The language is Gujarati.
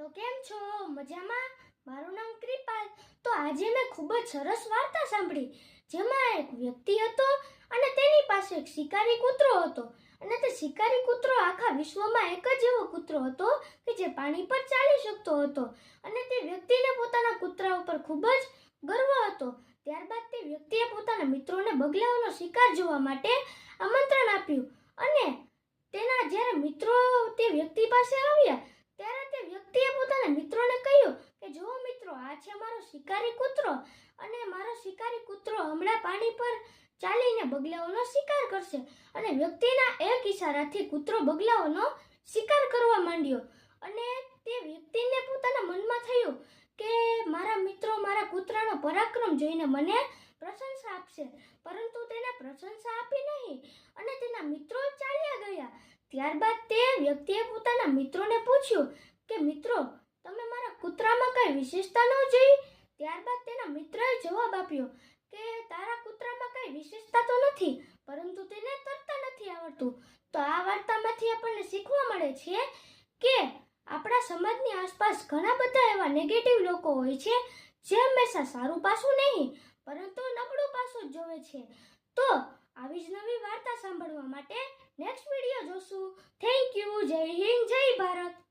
તો કેમ છો? મજામાં? મારું નામ કૃપાલ. તો આજે મેં ખૂબ જ સરસ વાર્તા સાંભળી, જેમાં એક વ્યક્તિ હતો અને તેની પાસે એક શિકારી કૂતરો હતો. અને તે શિકારી કૂતરો આખા વિશ્વમાં એક જ એવો કૂતરો હતો કે જે પાણી પર ચાલી શકતો હતો. અને તે વ્યક્તિને પોતાના કૂતરા ઉપર ખૂબ જ ગર્વ હતો. ત્યારબાદ તે વ્યક્તિએ પોતાના મિત્રોને બગલાઓનો શિકાર જોવા માટે આમંત્રણ આપ્યું. અને તેના જ્યારે મિત્રો તે વ્યક્તિ પાસે આવ્યા ત્યારે તે વ્યક્તિએ પોતાના મિત્રોને કહ્યું કે જો મિત્રો, આ છે મારો શિકારી કૂતરો અને મારો શિકારી કૂતરો હમણાં પાણી પર ચાલીને બગલાઓનો શિકાર કરશે. અને વ્યક્તિના એક ઈશારાથી કૂતરો બગલાઓનો શિકાર કરવા માંડ્યો. અને તે વ્યક્તિને પોતાના મનમાં થયું કે મારા મિત્રો મારા કૂતરાનો પરાક્રમ જોઈને મને પ્રશંસા આપશે, પરંતુ તેને પ્રશંસા આપી નહીં અને તેના મિત્રો ચાલ્યા ગયા. ત્યારબાદ તે વ્યક્તિએ પોતાના મિત્રોને પૂછ્યું કે મિત્રો, તમે મારા કૂતરામાં કઈ વિશેષતા ન જોઈ? ત્યારબાદ તેના મિત્રએ જવાબ આપ્યો કે તારા કૂતરામાં કઈ વિશેષતા તો નથી, પરંતુ તેને તરતા નથી આવડતું. તો આ વાર્તામાંથી આપણને શીખવા મળે છે કે આપણા સમાજની આસપાસ ઘણા બધા એવા નેગેટિવ લોકો હોય છે જે હંમેશા સારું પાસું નહીં પરંતુ નબળું પાસું જ જોવે છે. તો આવી જ નવી વાર્તા સાંભળવા માટે નેક્સ્ટ વિડીયો જોશું. Thank you. જય હિન્દ, જય ભારત.